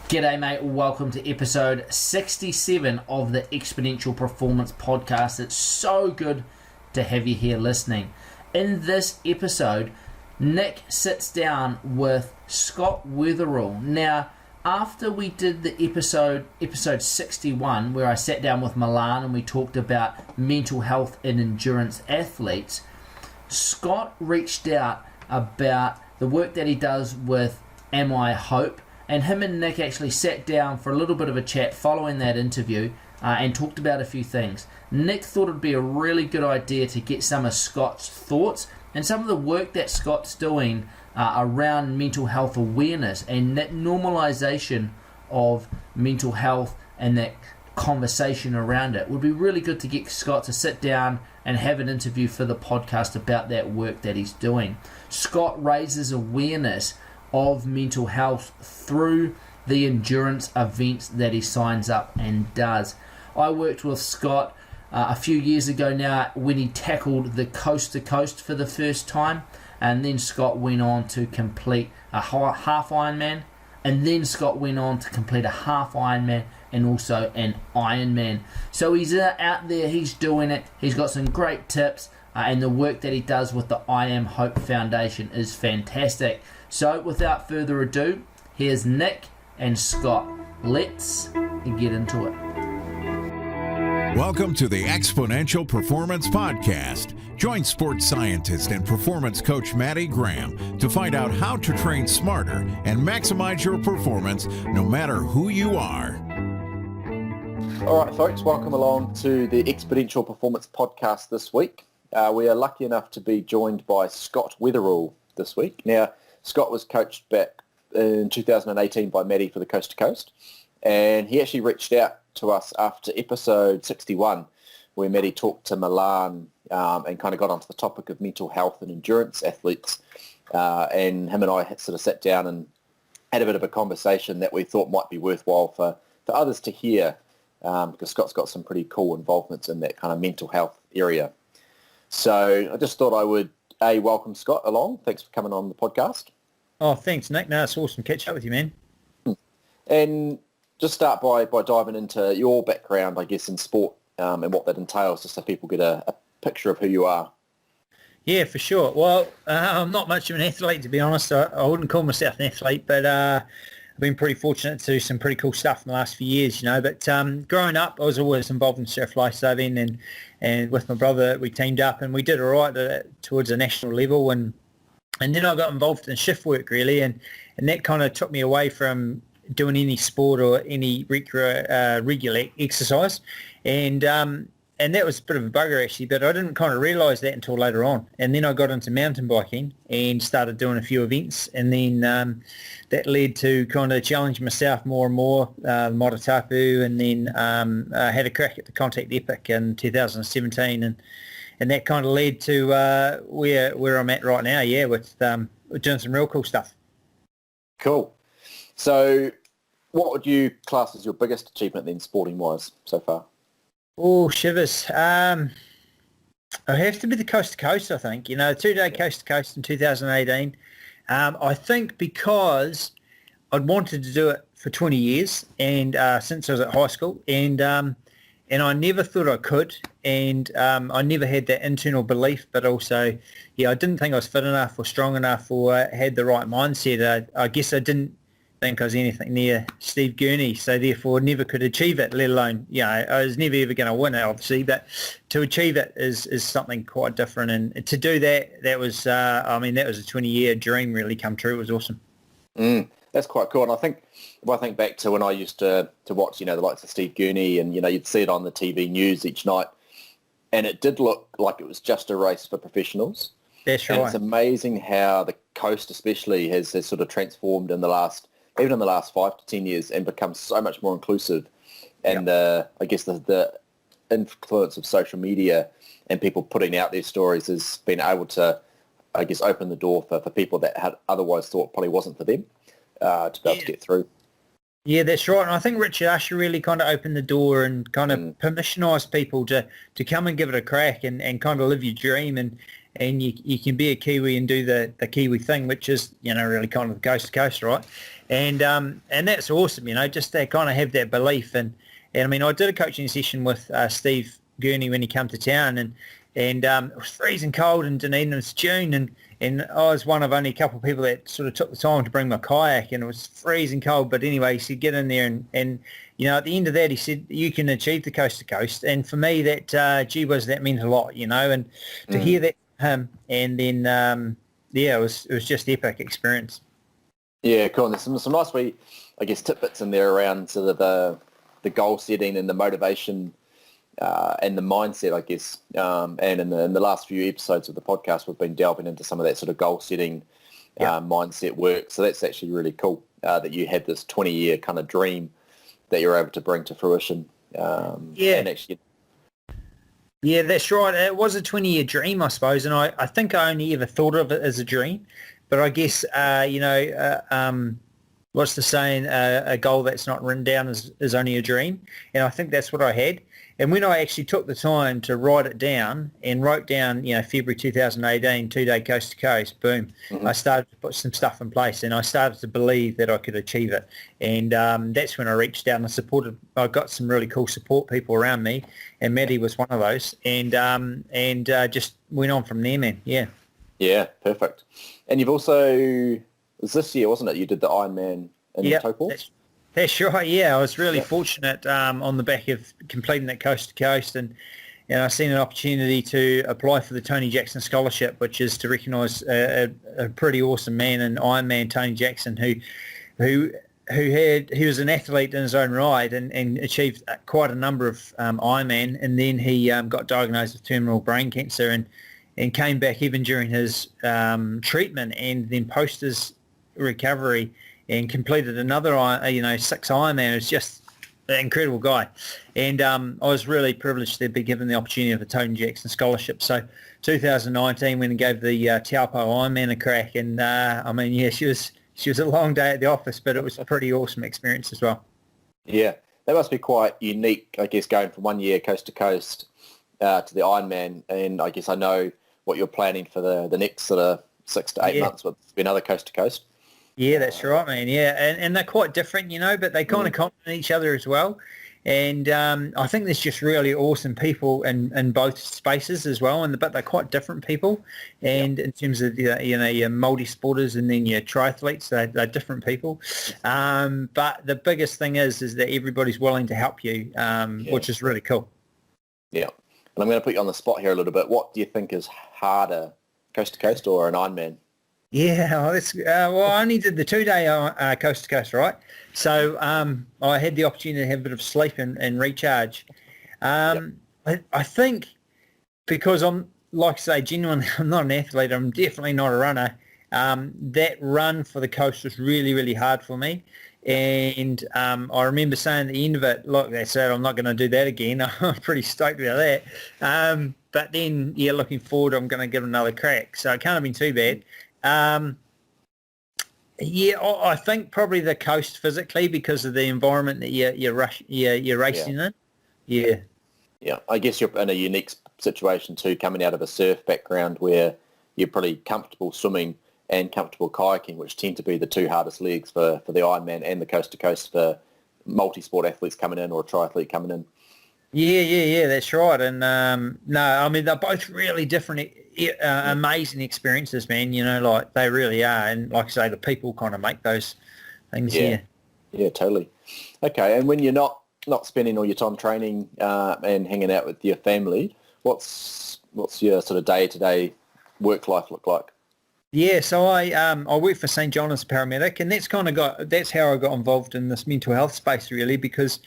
G'day mate, welcome to episode 67 of the Exponential Performance Podcast. It's so good to have you here listening. In this episode, Nick sits down with Scott Weatherall. Now, after we did the episode 61, where I sat down with Milan and we talked about mental health in endurance athletes, Scott reached out about the work that he does with Am I Hope? And him and Nick actually sat down for a little bit of a chat following that interview and talked about a few things. Nick thought it'd be a really good idea to get some of Scott's thoughts and some of the work that Scott's doing around mental health awareness and that normalization of mental health and that conversation around it. It would be really good to get Scott to sit down and have an interview for the podcast about that work that he's doing. Scott raises awareness of mental health through the endurance events that he signs up and does. I worked with Scott a few years ago now when he tackled the coast to coast for the first time, and then Scott went on to complete a half Ironman, and then Scott went on to complete a half Ironman and also an Ironman. So he's out there, he's doing it, he's got some great tips, and the work that he does with the I Am Hope Foundation is fantastic. So without further ado, here's Nick and Scott. Let's get into it. Welcome to the Exponential Performance Podcast. Join sports scientist and performance coach Maddie Graham to find out how to train smarter and maximize your performance no matter who you are. All right, folks, welcome along to the Exponential Performance Podcast this week. We are lucky enough to be joined by Scott Weatherall this week. Now, Scott was coached back in 2018 by Maddie for the Coast to Coast, and he actually reached out to us after episode 61, where Maddie talked to Milan and kind of got onto the topic of mental health and endurance athletes, and him and I had sort of sat down and had a bit of a conversation that we thought might be worthwhile for others to hear, because Scott's got some pretty cool involvements in that kind of mental health area. So I just thought I would, welcome Scott along. Thanks for coming on the podcast. Oh, thanks, Nick. No, it's awesome to catch up with you, man. And just start by diving into your background, I guess, in sport and what that entails, just so people get a picture of who you are. Yeah, for sure. Well, I'm not much of an athlete, to be honest. I wouldn't call myself an athlete, but I've been pretty fortunate to do some pretty cool stuff in the last few years, you know. But growing up, I was always involved in surf lifesaving, and with my brother, we teamed up and we did all right towards a national level. And then I got involved in shift work, really, and that kind of took me away from doing any sport or any regular exercise. And that was a bit of a bugger, actually, but I didn't kind of realise that until later on. And then I got into mountain biking and started doing a few events, and then that led to kind of challenge myself more and more, Motatapu, and then I had a crack at the Contact Epic in 2017, and that kind of led to where I'm at right now, with doing some real cool stuff. Cool. So what would you class as your biggest achievement then, sporting-wise, so far? Oh, shivers. I have to be the Coast to Coast, I think. You know, 2-day Coast to Coast in 2018. I think because I'd wanted to do it for 20 years and since I was at high school, and I never thought I could, and I never had that internal belief, but also, I didn't think I was fit enough or strong enough or had the right mindset. I guess I didn't think I was anything near Steve Gurney, so therefore never could achieve it, let alone, I was never ever going to win it, obviously, but to achieve it is something quite different, and to do that was, that was a 20-year dream really come true. It was awesome. That's quite cool. And I think, if I think back to when I used to watch, the likes of Steve Gurney, and, you'd see it on the TV news each night, and it did look like it was just a race for professionals. That's right. And it's amazing how the coast especially has sort of transformed in the last 5 to 10 years and become so much more inclusive. And I guess the influence of social media and people putting out their stories has been able to, I guess, open the door for people that had otherwise thought probably wasn't for them to be able to get through. Yeah, that's right. And I think Richard Usher really kind of opened the door and kind of permissionised people to come and give it a crack and kind of live your dream. And and you can be a Kiwi and do the Kiwi thing, which is, really kind of coast to coast, right? And that's awesome, just to kind of have that belief. And I mean, I did a coaching session with Steve Gurney when he came to town, and it was freezing cold in Dunedin. It was June, and I was one of only a couple of people that sort of took the time to bring my kayak, and it was freezing cold. But anyway, he said, get in there, and at the end of that, he said, you can achieve the coast to coast. And for me, that, gee whiz, that meant a lot, and to hear that from him, and then, it was just epic experience. Yeah, cool. And there's some nice wee, I guess, tidbits in there around sort of the goal setting and the motivation and the mindset, I guess. And in the last few episodes of the podcast, we've been delving into some of that sort of goal setting mindset work. So that's actually really cool that you had this 20-year kind of dream that you're able to bring to fruition. And actually, yeah, that's right. It was a 20-year dream, I suppose, and I think I only ever thought of it as a dream. But I guess, what's the saying? A goal that's not written down is only a dream. And I think that's what I had. And when I actually took the time to write it down and wrote down, February 2018, 2-day coast to coast, boom, I started to put some stuff in place, and I started to believe that I could achieve it. And that's when I reached out and I got some really cool support people around me, and Maddie was one of those. And just went on from there, man. Yeah. Yeah, perfect. And you've also, it was this year, wasn't it? You did the Ironman in Taupo? That's right, yeah. I was really fortunate on the back of completing that coast to coast, and I seen an opportunity to apply for the Tony Jackson Scholarship, which is to recognise a pretty awesome man in Ironman, Tony Jackson, who was an athlete in his own right and achieved quite a number of Ironman, and then he got diagnosed with terminal brain cancer and came back even during his treatment, and then post his recovery, and completed another 6 Ironman. It's just an incredible guy, and I was really privileged to be given the opportunity of the Tony Jackson Scholarship. So 2019, when he gave the Taupo Ironman a crack, and she was a long day at the office, but it was a pretty awesome experience as well. Yeah, that must be quite unique, I guess, going from 1 year coast to coast to the Ironman, and I guess I know what you're planning for the next sort of 6 to 8 months with another coast to coast. Yeah, that's right, man. Yeah, and they're quite different, but they kind of complement each other as well. And I think there's just really awesome people in both spaces as well, but they're quite different people. And in terms of your multi-sporters and then your triathletes, they're different people. But the biggest thing is that everybody's willing to help you, which is really cool. Yeah. And I'm going to put you on the spot here a little bit. What do you think is harder, coast to coast or an Ironman? Yeah, well, I only did the 2-day coast to coast, right? So I had the opportunity to have a bit of sleep and recharge. I think because I'm, like I say, genuinely, I'm not an athlete. I'm definitely not a runner. That run for the coast was really, really hard for me. And I remember saying at the end of it, look, that's it, I'm not going to do that again. I'm pretty stoked about that. But then, looking forward, I'm going to give it another crack. So it can't have been too bad. I think probably the coast physically because of the environment that you're racing in. Yeah. Yeah, I guess you're in a unique situation too, coming out of a surf background where you're pretty comfortable swimming and comfortable kayaking, which tend to be the two hardest legs for the Ironman and the coast to coast for multi-sport athletes coming in or a triathlete coming in. Yeah, that's right. And they're both really different, amazing experiences, man. Like they really are. And like I say, the people kind of make those things here. Yeah, totally. Okay, and when you're not spending all your time training and hanging out with your family, what's your sort of day-to-day work life look like? Yeah, so I work for St. John as a paramedic, and that's how I got involved in this mental health space really, because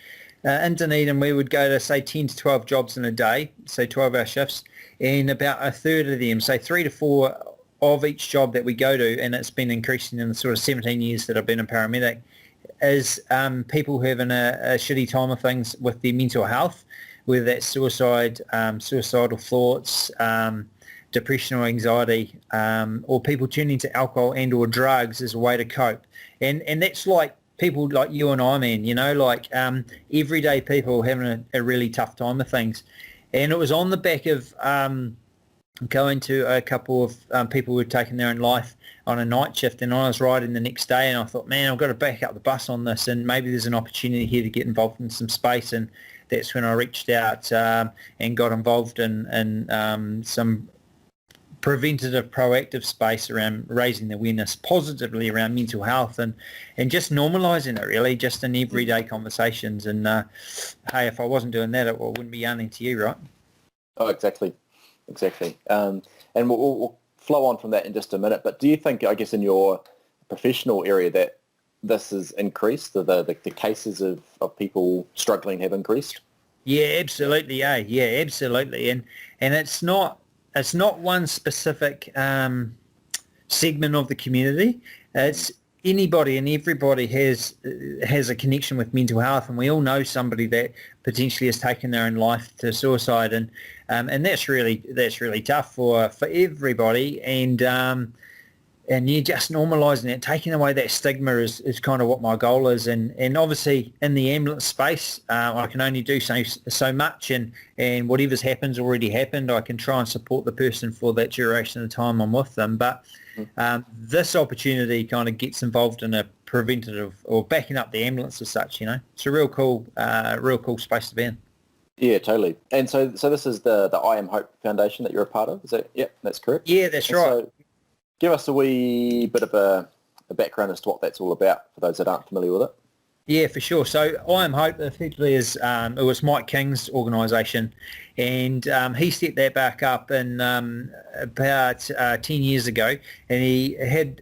in Dunedin we would go to say 10 to 12 jobs in a day, say 12-hour shifts, and about a third of them, say 3 to 4 of each job that we go to, and it's been increasing in the sort of 17 years that I've been a paramedic, is people having a shitty time of things with their mental health, whether that's suicide, suicidal thoughts, depression or anxiety, or people turning to alcohol and or drugs as a way to cope. And that's like people like you and I, man, everyday people having a really tough time of things. And it was on the back of going to a couple of people who had taken their own life on a night shift, and I was riding the next day and I thought, man, I've got to back up the bus on this, and maybe there's an opportunity here to get involved in some space. And that's when I reached out and got involved in some preventative, proactive space around raising the awareness positively around mental health and just normalising it, really, just in everyday conversations. And hey, if I wasn't doing that, it wouldn't be yarning to you, right? Oh, exactly. And we'll flow on from that in just a minute. But do you think, I guess, in your professional area that this has increased, the cases of people struggling have increased? Yeah, absolutely. Yeah, absolutely. And it's not one specific segment of the community. It's anybody and everybody has a connection with mental health, and we all know somebody that potentially has taken their own life to suicide, and that's really tough for everybody. And you're just normalising it, taking away that stigma is kind of what my goal is. And obviously in the ambulance space, I can only do so much, and whatever's happened's already happened. I can try and support the person for that duration of the time I'm with them. But this opportunity kind of gets involved in a preventative or backing up the ambulance as such, It's a real cool space to be in. Yeah, totally. And so this is the I Am Hope Foundation that you're a part of, is that? Yep, that's correct. Yeah, that's right. So give us a wee bit of a background as to what that's all about for those that aren't familiar with it. Yeah, for sure. So I Am Hope effectively is it was Mike King's organisation, and he set that back up in about 10 years ago, and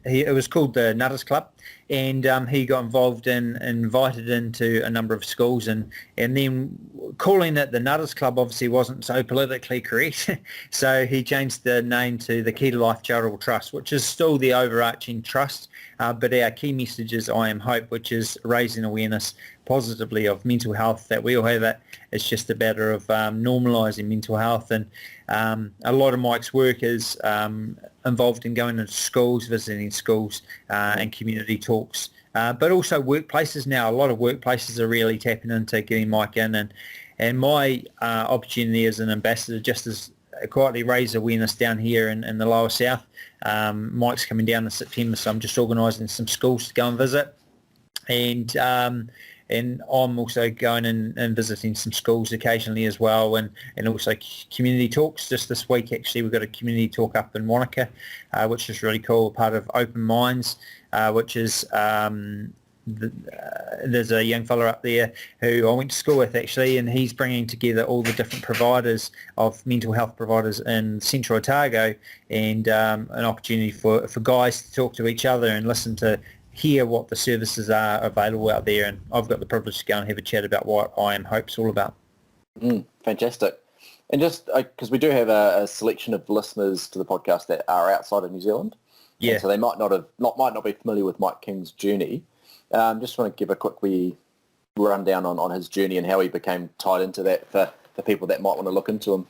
it was called the Nutters Club, and he got involved and invited into a number of schools, and then calling it the Nutters Club obviously wasn't so politically correct, so he changed the name to the Key to Life Charitable Trust, which is still the overarching trust, but our key message is I Am Hope, which is raising awareness positively of mental health, that we all have it. It's just a matter of normalising mental health, and a lot of Mike's work is involved in going into schools, visiting schools and community talks, but also workplaces now. A lot of workplaces are really tapping into getting Mike in, and my opportunity as an ambassador just is quietly raise awareness down here in the lower south. Mike's coming down in September, so I'm just organising some schools to go and visit, and I'm also going and visiting some schools occasionally as well, and also community talks. Just this week, actually, we've got a community talk up in Wanaka, which is really cool, part of Open Minds, which is there's a young fella up there who I went to school with, actually, and he's bringing together all the different providers of mental health providers in Central Otago, and an opportunity for guys to talk to each other and hear what the services are available out there. And I've got the privilege to go and have a chat about what I Am Hope's all about. Fantastic. And just because we do have a selection of listeners to the podcast that are outside of New Zealand, and so they might not be familiar with Mike King's journey. Just want to give a quick wee rundown on his journey and how he became tied into that for people that might want to look into him.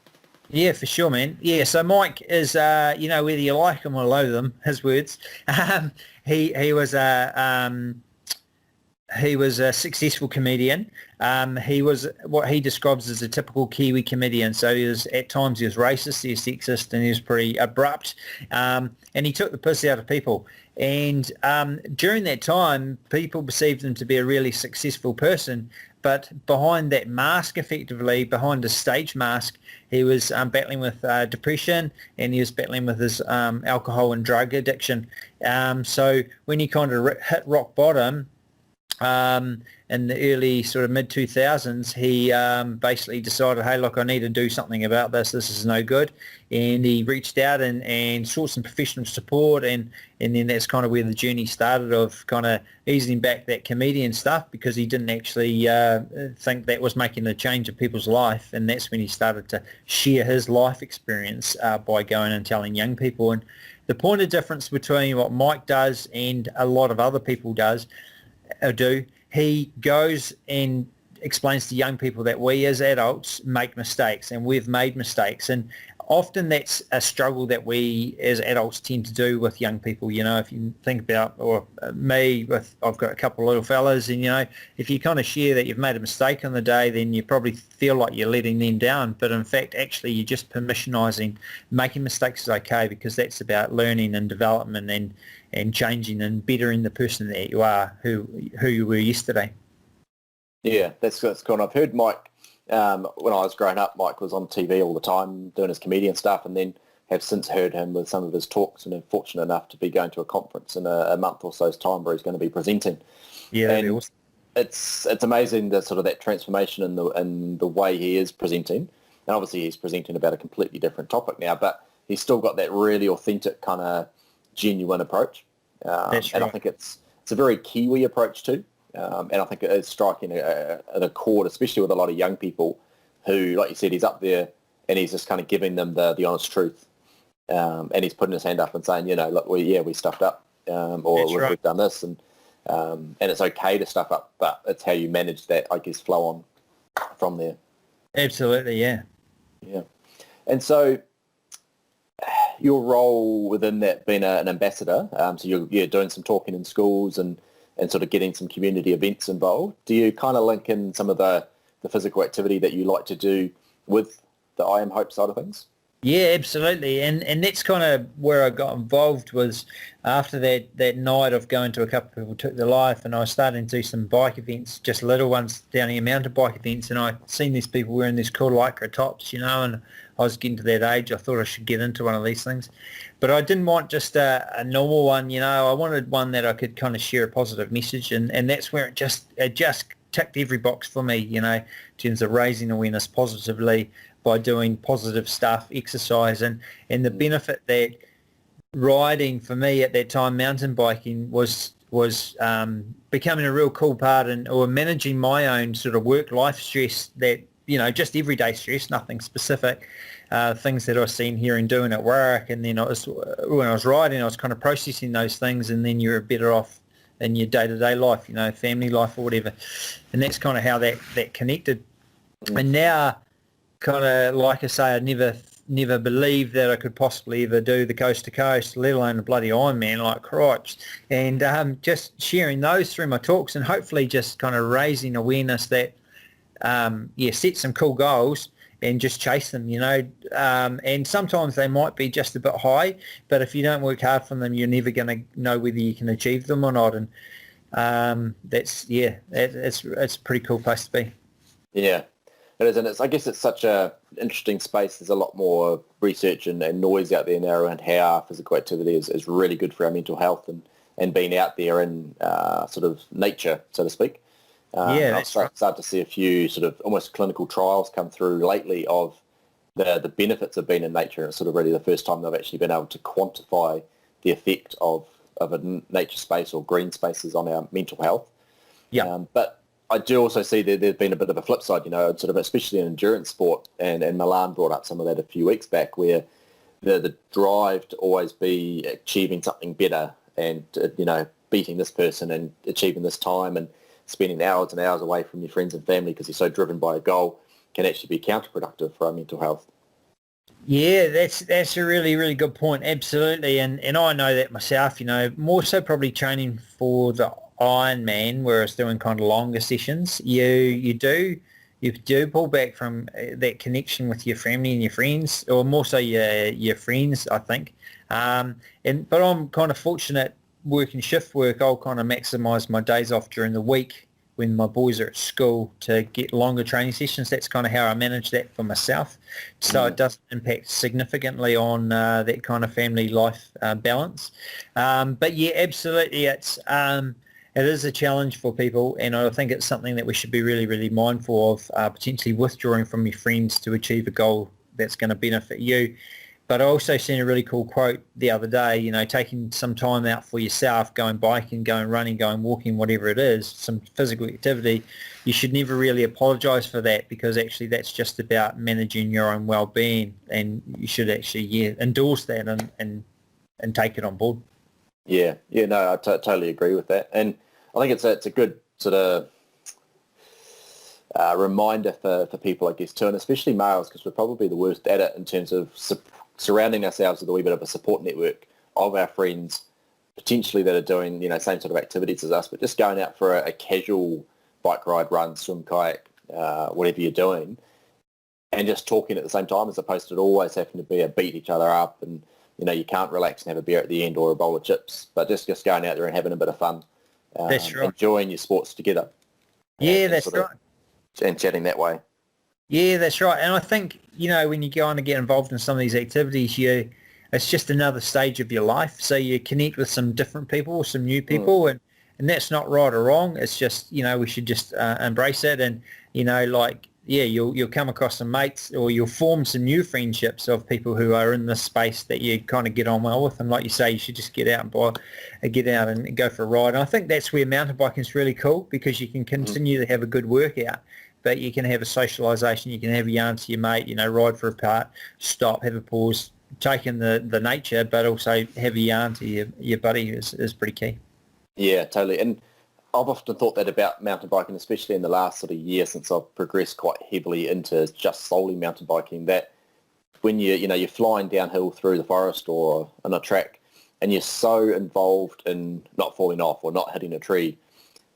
Yeah, for sure, man. Yeah, so Mike is, whether you like him or loathe him, his words, he was a successful comedian. He was what he describes as a typical Kiwi comedian. So at times he was racist, he was sexist, and he was pretty abrupt. And he took the piss out of people. And during that time, people perceived him to be a really successful person. But behind that mask, effectively, behind a stage mask, he was battling with depression, and he was battling with his alcohol and drug addiction. So when he kind of hit rock bottom, in the early sort of mid-2000s, he basically decided, hey, look, I need to do something about this. This is no good. And he reached out and sought some professional support, and then that's kind of where the journey started of kind of easing back that comedian stuff, because he didn't actually think that was making a change in people's life. And that's when he started to share his life experience by going and telling young people. And the point of difference between what Mike does and a lot of other people do, he goes and explains to young people that we as adults make mistakes, and we've made mistakes. And often that's a struggle that we as adults tend to do with young people. If you think about, or me, I've got a couple of little fellas, and if you kind of share that you've made a mistake on the day, then you probably feel like you're letting them down. But in fact, actually, you're just permissionising. Making mistakes is okay, because that's about learning and development and changing and bettering the person that you are, who you were yesterday. Yeah, that's cool. I've heard Mike, when I was growing up, Mike was on TV all the time doing his comedian stuff, and then have since heard him with some of his talks, and am fortunate enough to be going to a conference in a month or so's time where he's going to be presenting. Yeah, that'd be awesome. It's amazing the sort of that transformation in the way he is presenting, and obviously he's presenting about a completely different topic now, but he's still got that really authentic kind of genuine approach. That's and right. I think it's a very Kiwi approach too. And I think it is striking a chord, especially with a lot of young people who, like you said, he's up there and he's just kind of giving them the honest truth. And he's putting his hand up and saying, look, we stuffed up, or we've done this, and it's okay to stuff up, but it's how you manage that, I guess, flow on from there. Absolutely, yeah. Yeah. And so your role within that, being an ambassador, so you're doing some talking in schools and sort of getting some community events involved. Do you kind of link in some of the physical activity that you like to do with the I Am Hope side of things? Yeah, absolutely. And that's kind of where I got involved, was after that night of going to a couple of people took their life, and I was starting to do some bike events, just little ones down here, mountain bike events, and I'd seen these people wearing these cool lycra tops, and I was getting to that age. I thought I should get into one of these things. But I didn't want just a normal one, I wanted one that I could kind of share a positive message, and that's where it just ticked every box for me, in terms of raising awareness positively by doing positive stuff, exercise, and the benefit that riding for me at that time, mountain biking, was becoming a real cool part, or managing my own sort of work-life stress, that, just everyday stress, nothing specific, things that I was seeing here and doing at work. And then when I was riding, I was kind of processing those things, and then you're better off in your day-to-day life, family life or whatever. And that's kind of how that connected. And now, kind of, like I say, I never believed that I could possibly ever do the coast to coast, let alone a bloody Ironman, like cripes. And just sharing those through my talks, and hopefully just kind of raising awareness that, set some cool goals and just chase them, and sometimes they might be just a bit high, but if you don't work hard for them, you're never going to know whether you can achieve them or not. And it's a pretty cool place to be. Yeah, it is, and I guess it's such a interesting space. There's a lot more research and noise out there now around how physical activity is really good for our mental health, and being out there in sort of nature, so to speak. I've started to see a few sort of almost clinical trials come through lately of the benefits of being in nature. It's sort of really the first time they've actually been able to quantify the effect of a nature space or green spaces on our mental health. Yeah. But I do also see that there's been a bit of a flip side, sort of especially in endurance sport, and Milan brought up some of that a few weeks back, where the drive to always be achieving something better and, beating this person and achieving this time, and spending hours and hours away from your friends and family because you're so driven by a goal, can actually be counterproductive for our mental health. Yeah, that's a really, really good point. Absolutely. And I know that myself, more so probably training for the Ironman, where I was doing kind of longer sessions. You do pull back from that connection with your family and your friends, or more so your friends, I think. But I'm kind of fortunate working shift work. I'll kind of maximise my days off during the week when my boys are at school to get longer training sessions. That's kind of how I manage that for myself. So it doesn't impact significantly on that kind of family life balance. But yeah, absolutely, it is a challenge for people, and I think it's something that we should be really, really mindful of, potentially withdrawing from your friends to achieve a goal that's going to benefit you. But I also seen a really cool quote the other day, taking some time out for yourself, going biking, going running, going walking, whatever it is, some physical activity. You should never really apologise for that, because actually that's just about managing your own well-being, and you should actually, endorse that and take it on board. Yeah, no, I totally agree with that. And I think it's a good sort of reminder for people, I guess, too, and especially males, because we're probably the worst at it in terms of surrounding ourselves with a wee bit of a support network of our friends, potentially that are doing, same sort of activities as us, but just going out for a casual bike ride, run, swim, kayak, whatever you're doing, and just talking at the same time, as opposed to it always having to be a beat each other up and, you can't relax and have a beer at the end or a bowl of chips, but just going out there and having a bit of fun. That's right. Enjoying your sports together. Yeah, that's right. And chatting that way. Yeah, that's right. And I think, when you go on to get involved in some of these activities, it's just another stage of your life. So you connect with some different people, some new people, and that's not right or wrong. It's just, we should just embrace it. And, you'll come across some mates, or you'll form some new friendships of people who are in this space that you kind of get on well with. And like you say, you should just get out and go for a ride. And I think that's where mountain biking is really cool, because you can continue to have a good workout, but you can have a socialisation, you can have a yarn to your mate, ride for a part, stop, have a pause, take in the nature, but also have a yarn to your buddy is pretty key. Yeah, totally. And I've often thought that about mountain biking, especially in the last sort of year since I've progressed quite heavily into just solely mountain biking, that when you're flying downhill through the forest or on a track, and you're so involved in not falling off or not hitting a tree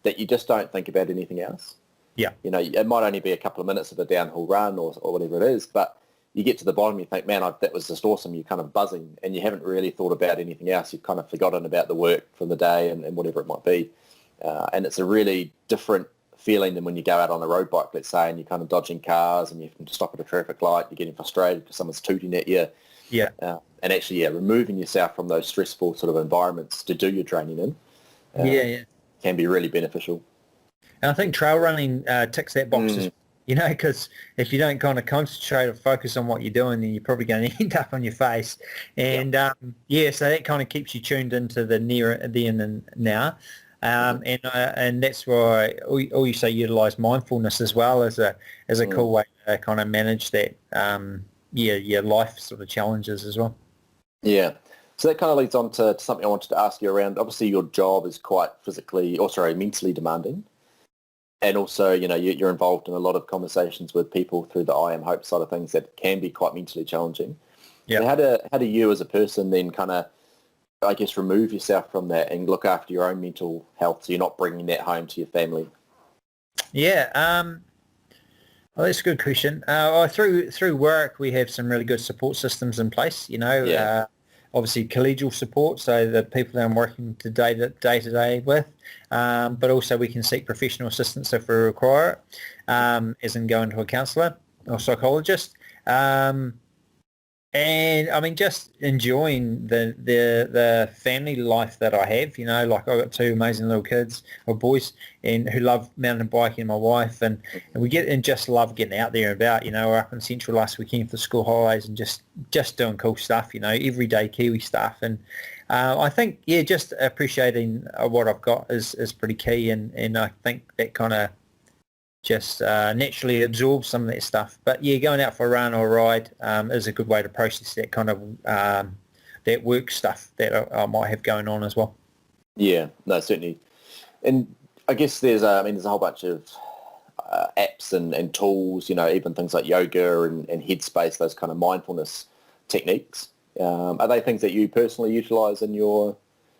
that you just don't think about anything else. Yeah. It might only be a couple of minutes of a downhill run or whatever it is, but you get to the bottom, you think, man, that was just awesome. You're kind of buzzing, and you haven't really thought about anything else. You've kind of forgotten about the work from the day and whatever it might be. And it's a really different feeling than when you go out on a road bike, let's say, and you're kind of dodging cars and you have to stop at a traffic light. You're getting frustrated because someone's tooting at you. Yeah. And actually, removing yourself from those stressful sort of environments to do your training in can be really beneficial. And I think trail running ticks that box, because if you don't kind of concentrate or focus on what you're doing, then you're probably going to end up on your face. And, so that kind of keeps you tuned into the then and now. And that's why all you say utilise mindfulness as well as a cool way to kind of manage that, your life sort of challenges as well. Yeah. So that kind of leads on to something I wanted to ask you around. Obviously, your job is quite mentally demanding. And also, you're involved in a lot of conversations with people through the I Am Hope side of things that can be quite mentally challenging. Yeah. So how do you as a person then kind of, I guess, remove yourself from that and look after your own mental health so you're not bringing that home to your family? Yeah. Well, that's a good question. Through work, we have some really good support systems in place, obviously collegial support, so the people that I'm working day to day with, but also we can seek professional assistance if we require it, as in going to a counsellor or psychologist. And I mean, just enjoying the family life that I have, like I've got two amazing little kids or boys and who love mountain biking, my wife, and we just love getting out there and about, we're up in Central last weekend for school holidays and just doing cool stuff, everyday Kiwi stuff. And I think, just appreciating what I've got is pretty key. And I think that kind of just naturally absorb some of that stuff. But going out for a run or a ride is a good way to process that kind of that work stuff that I might have going on as well. Yeah, no, certainly. And I guess there's a whole bunch of apps and tools, even things like yoga and Headspace, those kind of mindfulness techniques. Are they things that you personally utilise in your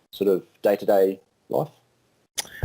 sort of day-to-day life?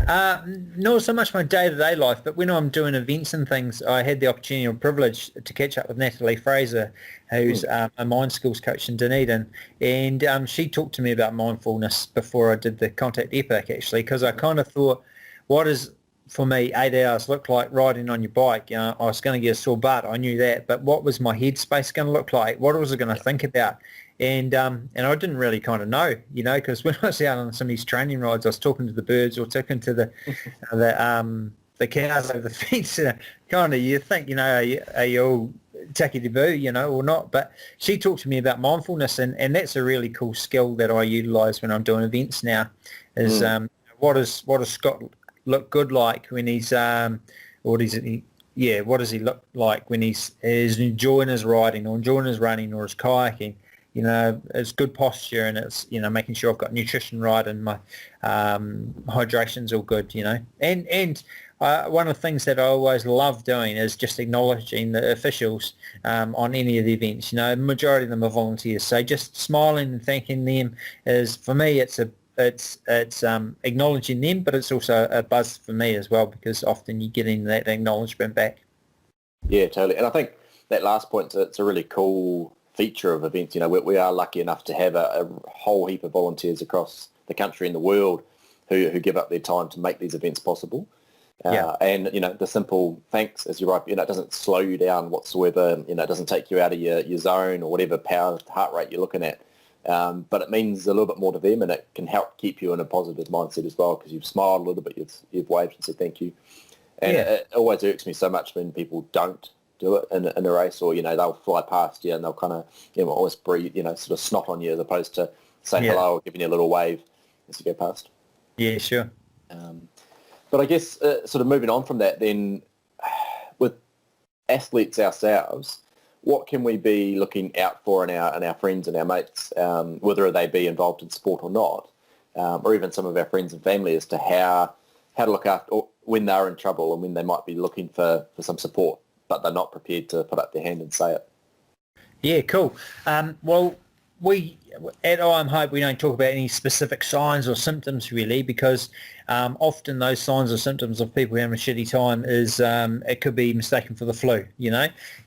Not so much my day-to-day life, but when I'm doing events and things, I had the opportunity or privilege to catch up with Natalie Fraser, who's a mind skills coach in Dunedin, and she talked to me about mindfulness before I did the Contact Epic, actually, because I kind of thought, what does, for me, 8 hours look like riding on your bike? I was going to get a sore butt, I knew that, but what was my headspace going to look like? What was I going to think about? And I didn't really kind of know, because when I was out on some of these training rides, I was talking to the birds or talking to the cows over the fence. Kind of, you think, are you all tacky-deboo, or not? But she talked to me about mindfulness, and that's a really cool skill that I utilise when I'm doing events now. Is what does Scott look good like when he's what does he look like when he's enjoying his riding or enjoying his running or his kayaking? it's good posture, and it's, making sure I've got nutrition right, and my hydration's all good, and one of the things that I always love doing is just acknowledging the officials on any of the events. The majority of them are volunteers, so just smiling and thanking them is, for me, it's acknowledging them, but it's also a buzz for me as well, because often you're getting that acknowledgement back. Yeah, totally. And I think that last point, it's a really cool feature of events. We are lucky enough to have a whole heap of volunteers across the country and the world who give up their time to make these events possible. And the simple thanks, as you're right, it doesn't slow you down whatsoever. It doesn't take you out of your zone or whatever power heart rate you're looking at. But it means a little bit more to them, and it can help keep you in a positive mindset as well, because you've smiled a little bit, you've waved and said thank you. And it always irks me so much when people don't do it in a race, or they'll fly past you and they'll kind of always breathe, sort of snot on you, as opposed to saying hello or giving you a little wave as you go past. Yeah, sure. But I guess sort of moving on from that, then with athletes ourselves, what can we be looking out for in our friends and our mates, whether they be involved in sport or not, or even some of our friends and family, as to how to look after, or when they're in trouble and when they might be looking for some support, but they're not prepared to put up their hand and say it. Yeah, cool. Well, we at I'm Hope, we don't talk about any specific signs or symptoms really, because often those signs or symptoms of people having a shitty time is it could be mistaken for the flu,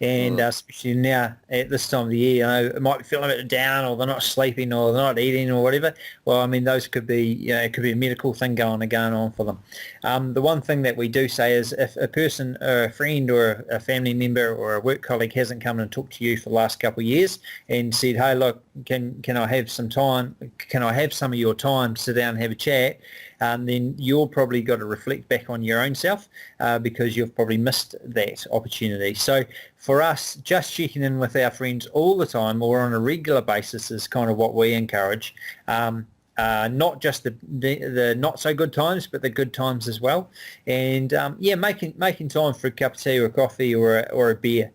and especially now at this time of the year, it might be feeling a bit down, or they're not sleeping, or they're not eating, or whatever. Well, I mean, those could be, it could be a medical thing going on for them. The one thing that we do say is, if a person, or a friend, or a family member, or a work colleague hasn't come and talked to you for the last couple of years and said, hey, look, can I have some time? Can I have some of your time to sit down and have a chat? Then you're probably got to reflect back on your own self, because you've probably missed that opportunity. So for us, just checking in with our friends all the time or on a regular basis is kind of what we encourage. Not just the not so good times, but the good times as well. And making time for a cup of tea or a coffee or a beer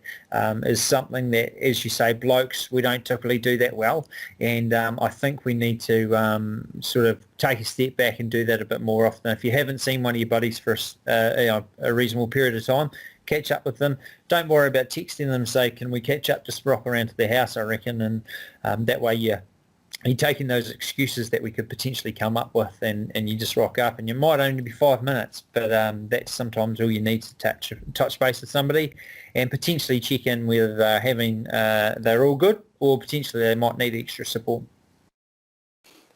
is something that, as you say, blokes, we don't typically do that well. And I think we need to sort of take a step back and do that a bit more often. If you haven't seen one of your buddies for a reasonable period of time, catch up with them. Don't worry about texting them, say, can we catch up, just rock around to their house, I reckon. And that way you're taking those excuses that we could potentially come up with, and you just rock up, and you might only be 5 minutes, but that's sometimes all you need to touch base with somebody and potentially check in with they're all good, or potentially they might need extra support.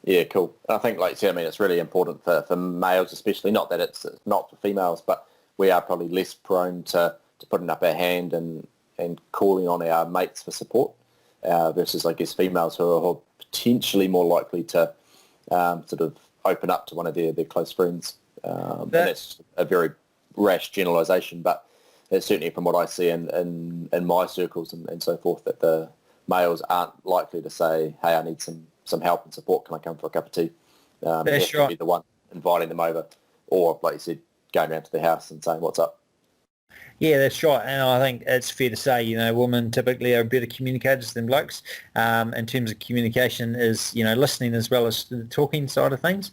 Yeah, cool. I think, like you said, it's really important for males especially, not that it's not for females, but we are probably less prone to putting up our hand and calling on our mates for support, versus, I guess, females who are potentially more likely to sort of open up to one of their close friends. And that's a very rash generalisation, but it's certainly from what I see in my circles and so forth, that the males aren't likely to say, hey, I need some help and support, can I come for a cup of tea? That's right. Be the one inviting them over, or, like you said, going around to their house and saying, what's up? Yeah, that's right. And I think it's fair to say, women typically are better communicators than blokes in terms of communication, is, listening as well as the talking side of things.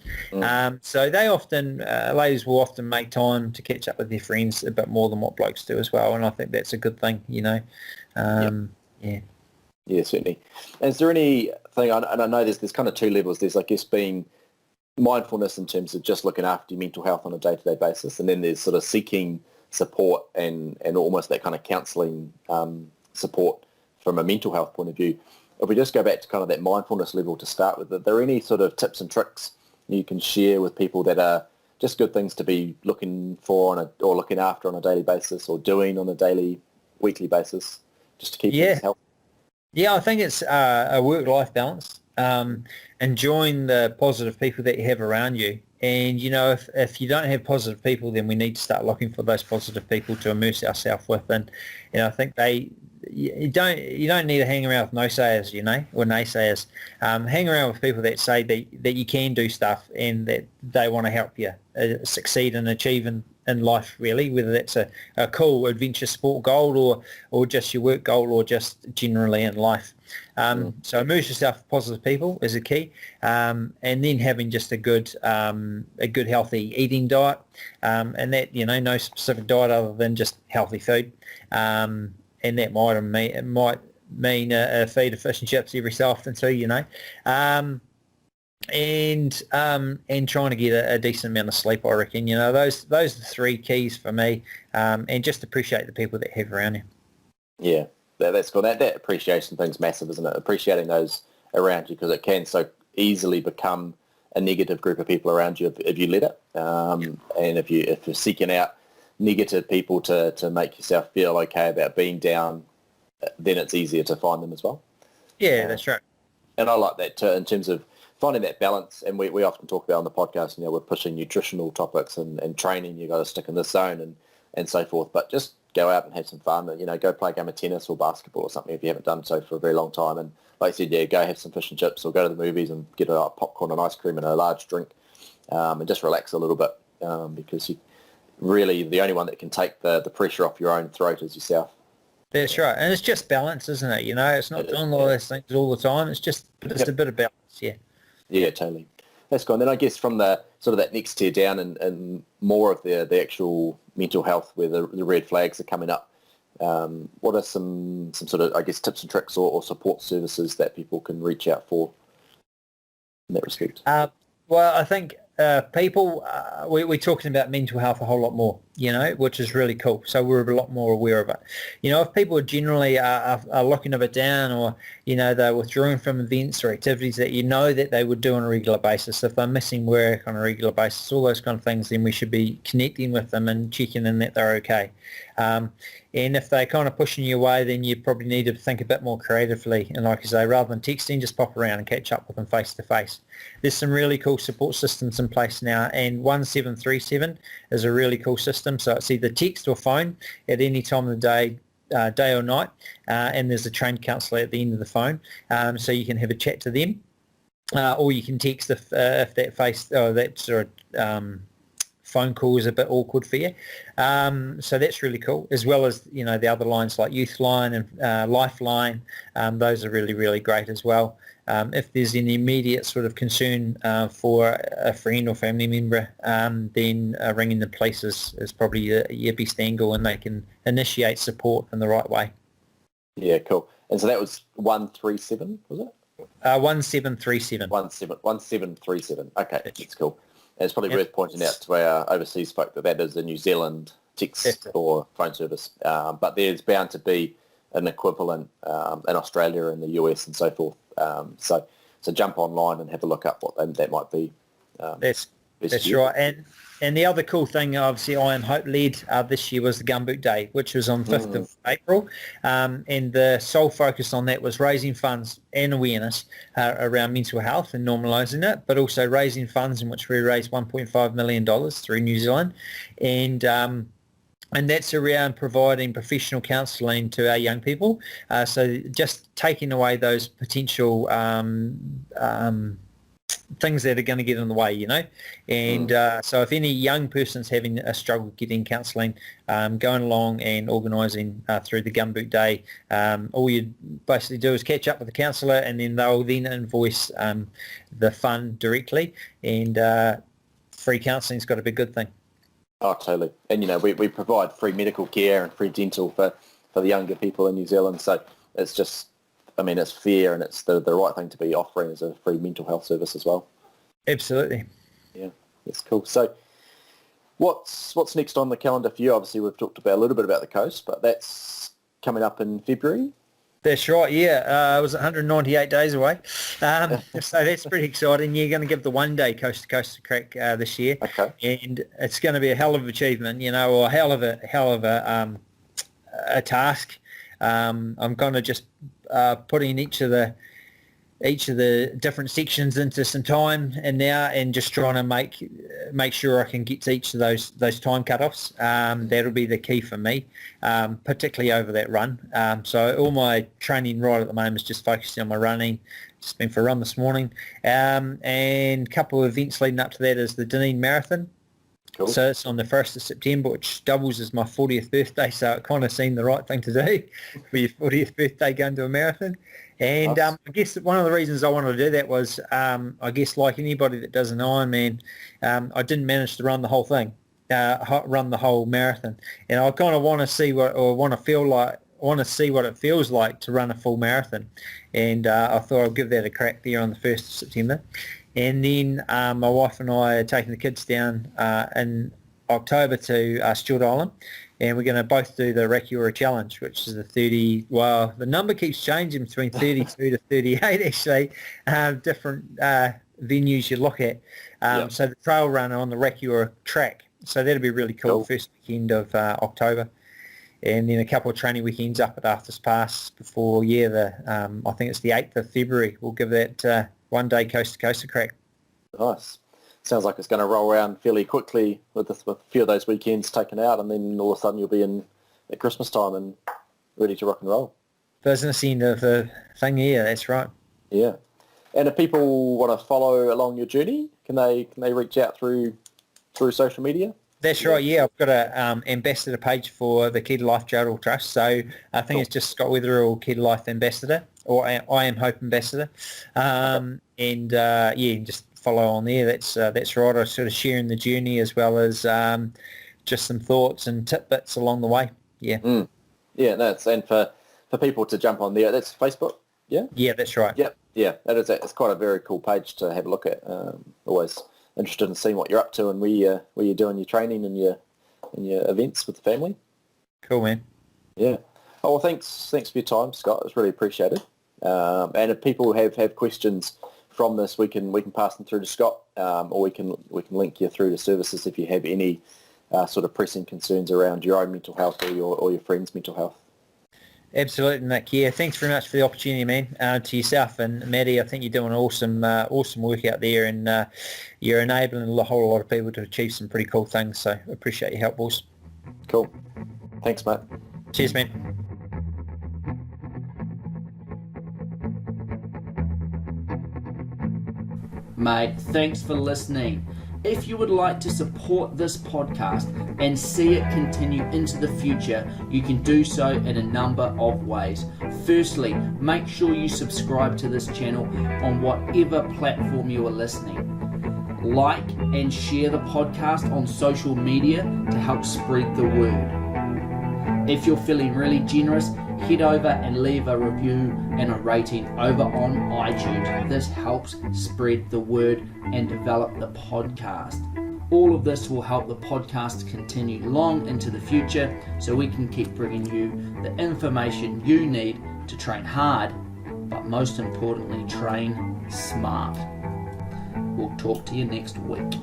So they often, ladies will often make time to catch up with their friends a bit more than what blokes do as well. And I think that's a good thing, Yeah. Yeah, certainly. And is there anything, and I know there's kind of two levels. There's, I guess, being mindfulness in terms of just looking after your mental health on a day-to-day basis, and then there's sort of seeking support and almost that kind of counselling support from a mental health point of view. If we just go back to kind of that mindfulness level to start with, are there any sort of tips and tricks you can share with people that are just good things to be looking for or looking after on a daily basis, or doing on a daily, weekly basis, just to keep things healthy? Yeah, I think it's a work-life balance. Enjoying the positive people that you have around you. And, if you don't have positive people, then we need to start looking for those positive people to immerse ourselves with. And, I think you don't need to hang around with naysayers, or naysayers. Hang around with people that say that you can do stuff and that they want to help you succeed in achieving in life, really, whether that's a cool adventure sport goal or just your work goal or just generally in life. So immerse yourself with positive people is a key, and then having just a good healthy eating diet, and that, no specific diet other than just healthy food, and that might mean a feed of fish and chips every so often too, and trying to get a decent amount of sleep, I reckon. Those are the three keys for me, and just appreciate the people that you have around you. Yeah, that's cool. That appreciation thing's massive, isn't it? Appreciating those around you, because it can so easily become a negative group of people around you if you let it. And if you're seeking out negative people to make yourself feel okay about being down, then it's easier to find them as well. Yeah, that's right. And I like that too, in terms of finding that balance. And we often talk about on the podcast, we're pushing nutritional topics and training. You've got to stick in this zone and so forth. But just go out and have some fun. Go play a game of tennis or basketball or something if you haven't done so for a very long time. And like I said, go have some fish and chips or go to the movies and get a popcorn and ice cream and a large drink, and just relax a little bit, because you really, the only one that can take the pressure off your own throat is yourself. That's right. And it's just balance, isn't it? It's not doing all those things all the time. It's just a bit of balance, yeah. Yeah, totally. That's cool. And then I guess from the sort of that next tier down and more of the actual mental health where the red flags are coming up, what are some sort of, I guess, tips and tricks or support services that people can reach out for in that respect? Well, I think people, we're talking about mental health a whole lot more, which is really cool. So we're a lot more aware of it. If people generally are looking a bit down, or, they're withdrawing from events or activities that that they would do on a regular basis, if they're missing work on a regular basis, all those kind of things, then we should be connecting with them and checking in that they're okay. And if they're kind of pushing you away, then you probably need to think a bit more creatively. And like I say, rather than texting, just pop around and catch up with them face to face. There's some really cool support systems in place now, and 1737 is a really cool system. So it's either text or phone at any time of the day or night, and there's a trained counsellor at the end of the phone, so you can have a chat to them, or you can text if that phone call is a bit awkward for you. So that's really cool, as well as the other lines like Youthline and Lifeline. Those are really, really great as well. If there's any immediate sort of concern for a friend or family member, then ringing the police is probably your best angle, and they can initiate support in the right way. Yeah, cool. And so that was 137, was it? 1737. 1737. Okay, that's cool. And it's probably worth pointing out to our overseas folk that is a New Zealand text or phone service, but there's bound to be an equivalent in Australia and the US and so forth. So jump online and have a look up what that might be. That's right. And the other cool thing, obviously, I Am Hope led this year was the Gumboot Day, which was on 5th of April. And the sole focus on that was raising funds and awareness around mental health and normalising it, but also raising funds, in which we raised $1.5 million through New Zealand. And that's around providing professional counselling to our young people. So just taking away those potential things that are going to get in the way, And so if any young person's having a struggle getting counselling, going along and organising through the Gumboot Day, all you basically do is catch up with the counsellor, and then they'll then invoice the fund directly, and free counselling's got to be a good thing. Oh, totally. And, we provide free medical care and free dental for the younger people in New Zealand. So it's just, it's fair, and it's the right thing to be offering as a free mental health service as well. Absolutely. Yeah, that's cool. So what's next on the calendar for you? Obviously, we've talked about a little bit about the coast, but that's coming up in February. That's right, yeah. It was 198 days away. So that's pretty exciting. You're going to give the one-day coast-to-coast a crack this year. Okay. And it's going to be a hell of an achievement, or a hell of a task. I'm going to just put in each of the different sections into some time and just trying to make sure I can get to each of those time cutoffs. That'll be the key for me, particularly over that run. So all my training right at the moment is just focusing on my running. Just been for a run this morning, and a couple of events leading up to that is the Dunedin Marathon, Cool. So it's on the 1st of September, which doubles as my 40th birthday, so it kind of seemed the right thing to do for your 40th birthday going to a marathon. And Nice. I guess one of the reasons I wanted to do that was, I guess like anybody that does an Ironman, I didn't manage to run the whole thing, run the whole marathon. And I kind of want to see what it feels like to run a full marathon. And I thought I'll give that a crack there on the 1st of September. And then my wife and I are taking the kids down in October to Stewart Island, and we're going to both do the Rakiura Challenge, which is the number keeps changing between 32 to 38 actually, different venues you look at. So the trail run on the Rakiura track, so that'll be really cool. First weekend of October. And then a couple of training weekends up at Arthur's Pass before, I think it's the 8th of February. We'll give that one day coast to coast a crack. Nice. Sounds like it's going to roll around fairly quickly with a few of those weekends taken out, and then all of a sudden you'll be in at Christmas time and ready to rock and roll. Business end of the thing, yeah, that's right. Yeah. And if people want to follow along your journey, can they reach out through social media? That's right, yeah. I've got a ambassador page for the Key to Life Charitable Trust, so I think it's just Scott Wetherill, Key to Life Ambassador, or I Am Hope Ambassador. Just follow on there. That's right. I'm sort of sharing the journey as well as just some thoughts and tidbits along the way. Yeah. Yeah, and for people to jump on there, that's Facebook, yeah? Yeah, that's right. Yep, yeah. It's quite a very cool page to have a look at. Always interested in seeing what you're up to and where you're doing your training and your events with the family. Cool, man. Yeah. Oh, well, thanks for your time, Scott. It's really appreciated. And if people have questions from this, we can pass them through to Scott, or we can link you through to services if you have any sort of pressing concerns around your own mental health or your friends' mental health. Absolutely, Nick. Yeah, thanks very much for the opportunity, man. To yourself and Maddie, I think you're doing awesome work out there, and you're enabling a whole lot of people to achieve some pretty cool things. So appreciate your help, boys. Cool. Thanks, mate. Cheers, man. Mate, thanks for listening. If you would like to support this podcast and see it continue into the future, you can do so in a number of ways. Firstly, make sure you subscribe to this channel on whatever platform you are listening. Like and share the podcast on social media to help spread the word. If you're feeling really generous, head over and leave a review and a rating over on iTunes. This helps spread the word and develop the podcast. All of this will help the podcast continue long into the future, so we can keep bringing you the information you need to train hard, but most importantly, train smart. We'll talk to you next week.